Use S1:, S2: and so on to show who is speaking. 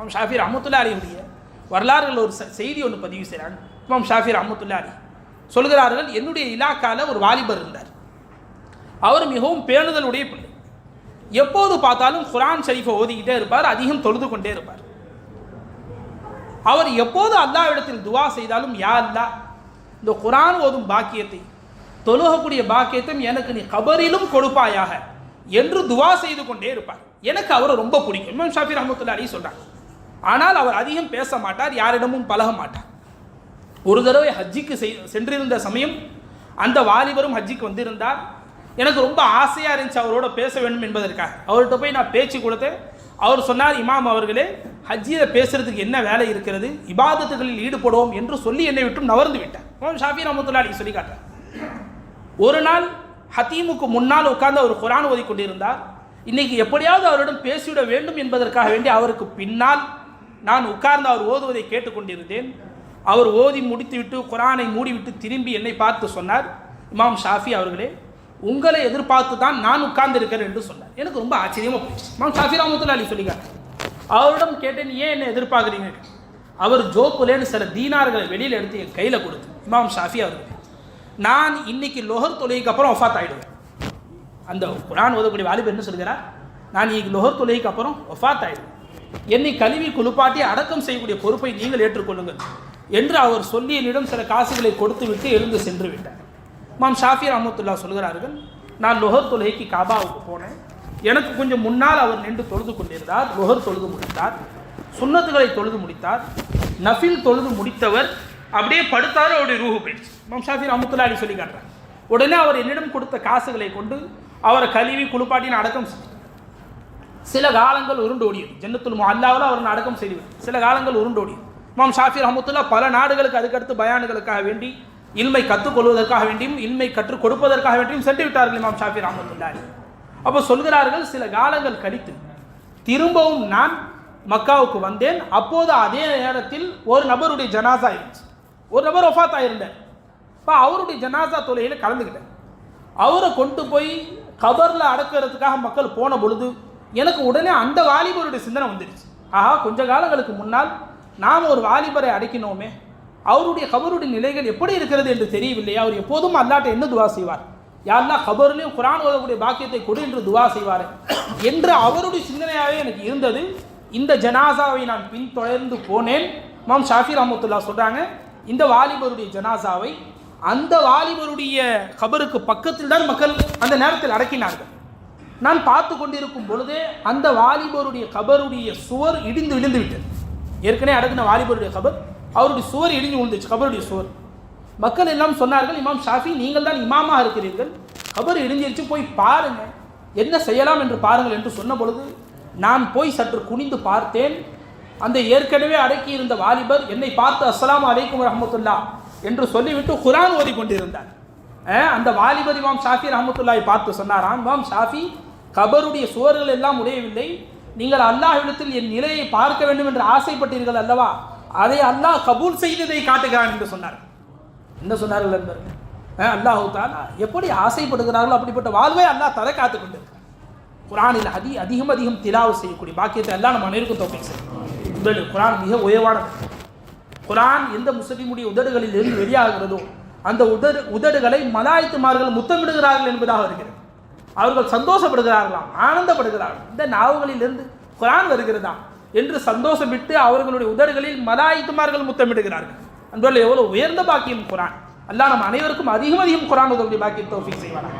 S1: இமாம் ஷாஃபி ரஹ்மத்துல்லாஹி அலைஹியுடைய வரலாறுகள் ஒரு செய்தி ஒன்று பதிவு செய்கிறாங்க. இமாம் ஷாஃபி ரஹ்மத்துல்லாஹி அலைஹி சொல்கிறார்கள், என்னுடைய இலாக்காவில் ஒரு வாலிபர் இருந்தார். அவர் மிகவும் பேணுதலுடைய பிள்ளை. எப்போது பார்த்தாலும் குர்ஆன் ஷரீஃபை ஓதிக்கிட்டே இருப்பார், அதிகம் தொழுது கொண்டே இருப்பார். அவர் எப்போது அல்லாஹ்விடத்தில் துவா செய்தாலும், யா அல்லாஹ், இந்த குர்ஆன் ஓதும் பாக்கியத்தை, தொழுகக்கூடிய பாக்கியத்தை எனக்கு நீ கபரிலும் கொடுப்பாயாக என்று துவா செய்து கொண்டே இருப்பார். எனக்கு அவரை ரொம்ப பிடிக்கும். இமாம் ஷாஃபி ரஹ்மத்துல்லாஹி அலைஹி சொல்றாங்க. ஆனால் அவர் அதிகம் பேச மாட்டார், யாரிடமும் பழக மாட்டார். ஒரு தடவை ஹஜ்ஜிக்கு சென்றிருந்த சமயம் அந்த வாலிபரும் ஹஜ்ஜிக்கு வந்திருந்தார். எனக்கு ரொம்ப ஆசையாக இருந்துச்சு அவரோட பேச வேண்டும் என்பதற்காக. அவர்கிட்ட போய் நான் பேச்சு கொடுத்தேன். அவர் சொன்னார், இமாம் அவர்களே, ஹஜ்ஜியில் பேசுறதுக்கு என்ன வேலை இருக்கிறது, இபாதத்துகளில் ஈடுபடுவோம் என்று சொல்லி என்னை விட்டு நவர்ந்து விட்டார். இமாம் ஷாஃபி ரஹ்மத்துல்லாஹி அலைஹி சொல்லி காட்டார். ஒரு நாள் ஹத்தீமுக்கு முன்னால் உட்கார்ந்து அவர் குர்ஆன் ஓதி கொண்டிருந்தார். இன்னைக்கு எப்படியாவது அவரிடம் பேசிவிட வேண்டும் என்பதற்காக வேண்டி அவருக்கு பின்னால் நான் உட்கார்ந்து அவர் ஓதுவதை கேட்டுக்கொண்டிருந்தேன். அவர் ஓதி முடித்துவிட்டு குர்ஆனை மூடிவிட்டு திரும்பி என்னை பார்த்து சொன்னார், இமாம் ஷாஃபி அவர்களே, உங்களை எதிர்பார்த்து தான் நான் உட்கார்ந்து இருக்கிறேன் என்று சொன்னார். எனக்கு ரொம்ப ஆச்சரியமாக போயிடுச்சு. இமாம் ஷாஃபி ரஹ்மத்துல்லாஹி அலைஹி சொல்லிக்கார். அவரிடம் கேட்டேன், ஏன் என்ன எதிர்பார்க்குறீங்க? அவர் ஜோப்புலேன்னு சில தீனார்களை வெளியில் எடுத்து என் கையில் கொடுத்து, இமாம் ஷாஃபி அவர்களே, நான் இன்னைக்கு லொஹர் தொழுகைக்கு அப்புறம் வஃபாத் ஆகிடுவேன். அந்த குர்ஆன் ஓதக்கூடிய வாலிபர் என்ன சொல்கிறார், நான் இன்னைக்கு லொஹர் தொழுகைக்கு அப்புறம் வஃபாத் ஆகிடுவேன், என்னை கழுவி குளிப்பாட்டி அடக்கம் செய்யக்கூடிய பொறுப்பை நீங்கள் ஏற்றுக்கொள்ளுங்கள் என்று அவர் சொல்லி என்னிடம் சில காசுகளை கொடுத்து விட்டு எழுந்து சென்று விட்டார். இமாம் ஷாஃபி ரஹ்மத்துல்லாஹி சொல்கிறார்கள், நான் லொஹர் தொழுகைக்கு காபாவுக்கு போனேன். எனக்கு கொஞ்சம் முன்னால் அவர் நின்று தொழுது கொண்டிருந்தார். லொஹர் தொழுது முடித்தார், சுன்னத்துகளை தொழுது முடித்தார், நஃபில் தொழுது முடித்தவர் அப்படியே படுத்தாரு, அவருடைய ரூஹு போயிடுச்சு. இமாம் ஷாஃபி ரஹ்மத்துல்லாஹி அலைஹி சொல்லி காட்டுறார். உடனே அவர் என்னிடம் கொடுத்த காசுகளை கொண்டு அவரை கழுவி குளிப்பாட்டின்னு அடக்கம் செய்தார். சில காலங்கள் உருண்டு ஓடியது. ஜன்னத்துல் முஅல்லாவில் அவர் அடக்கம் செய்துவிட்டார். சில காலங்கள் உருண்டு ஓடியது. இமாம் ஷாஃபி ரஹ்மத்துல்லாஹி பல நாடுகளுக்கு அதுக்கடுத்து பயான்களுக்காக வேண்டி, இல்மை கற்றுக்கொள்வதற்காக வேண்டியும் இல்மை கற்றுக் கொடுப்பதற்காக வேண்டியும் சென்று விட்டார்கள் இமாம் ஷாஃபி ரஹ்மத்துல்லாஹி. அப்போ சொல்கிறார்கள், சில காலங்கள் கழித்து திரும்பவும் நான் மக்காவுக்கு வந்தேன். அப்போது அதே நேரத்தில் ஒரு நபருடைய ஜனாசா இருந்துச்சு. ஒரு நபர் வஃபாத் ஆகியிருந்தார். இப்போ அவருடைய ஜனாசா தொழுகையில் கலந்துக்கிட்டேன். அவரை கொண்டு போய் கபரில் அடக்கிறதுக்காக மக்கள் போன பொழுது எனக்கு உடனே அந்த வாலிபருடைய சிந்தனை வந்துடுச்சு. ஆஹா, கொஞ்ச காலங்களுக்கு முன்னால் நாம் ஒரு வாலிபரை அடக்கினோமே, அவருடைய கபருடைய நிலைகள் எப்படி இருக்கிறது என்று தெரியவில்லையா? அவர் எப்போதும் அல்லாட்ட என்ன துவா செய்வார், யா அல்லாஹ் கபர்லையும் குர்ஆன் ஓதக்கூடிய பாக்கியத்தை கொடு என்று துவா செய்வார் என்று அவருடைய சிந்தனையாகவே எனக்கு இருந்தது. இந்த ஜனாசாவை நான் பின்தொடர்ந்து போனேன். இமாம் ஷாஃபி ரஹ்மத்துல்லாஹி சொல்கிறாங்க, இந்த வாலிபருடைய ஜனாசாவை அந்த வாலிபருடைய கபருக்கு பக்கத்தில் தான் மக்கள் அந்த நேரத்தில் அடக்கினார்கள். நான் பார்த்து கொண்டிருக்கும் பொழுதே அந்த வாலிபருடைய கபருடைய சுவர் இடிந்து விழுந்து விட்டது. ஏற்கனவே அடக்கின வாலிபருடைய கபர், அவருடைய சுவர் இடிந்து விழுந்துச்சு, கபருடைய சுவர். மக்கள் எல்லாம் சொன்னார்கள், இமாம் ஷாஃபி, நீங்கள் தான் இமாமாக இருக்கிறீர்கள், கபர் இடிஞ்சிருச்சு, போய் பாருங்கள், என்ன செய்யலாம் என்று பாருங்கள் என்று சொன்ன பொழுது நான் போய் சற்று குனிந்து பார்த்தேன். அந்த ஏற்கனவே அடக்கி இருந்த வாலிபர் என்னை பார்த்து அஸ்ஸலாமு அலைக்கும் ரஹ்மத்துல்லாஹ் என்று சொல்லிவிட்டு குர்ஆன் ஓதி கொண்டிருந்தார். அந்த வாலிபர் இமாம் ஷாஃபி ரஹ்மத்துல்லாஹி பார்த்து சொன்னாராம், இமாம் ஷாஃபி, கபருடைய சுவர்கள் எல்லாம் உடையவில்லை, நீங்கள் அல்லாஹ்விடத்தில் என் நிலையை பார்க்க வேண்டும் என்று ஆசைப்பட்டீர்கள் அல்லவா, அதை அல்லாஹ் கபூல் செய்ததை காட்டுகிறான் என்று சொன்னார். என்ன சொன்னார்கள் என்பது, அல்லாஹு தஆலா எப்படி ஆசைப்படுகிறார்களோ அப்படிப்பட்ட வாழ்வை அல்லாஹ் தர காத்து கொண்டிருக்கிறார். குர்ஆனில் அதிகம் திலாவத் செய்யக்கூடிய பாக்கியத்தை எல்லாம் நம்ம அனைவருக்கும் தௌஃபீக் செய்யும். குர்ஆன் மிக உயர்வானது. குர்ஆன் எந்த முஸ்லிமுடைய உதடுகளில் இருந்து வெளியாகிறதோ அந்த உதடுகளை மலாயித்துமார்கள் முத்தமிடுகிறார்கள் என்பதாக இருக்கிறது. அவர்கள் சந்தோஷப்படுகிறார்களாம், ஆனந்தப்படுகிறார்கள். இந்த நாவுகளிலிருந்து குர்ஆன் வருகிறதா என்று சந்தோஷமிட்டு அவர்களுடைய உதடுகளில் மலாயித்துமார்கள் முத்தமிடுகிறார்கள். அன்பர்களே, எவ்வளவு உயர்ந்த பாக்கியம் குர்ஆன். அல்லாஹ் நம் அனைவருக்கும் அதிகம் குர்ஆன் ஓதக்கூடிய பாக்கியத்தை தௌஃபீக் செய்வானாக.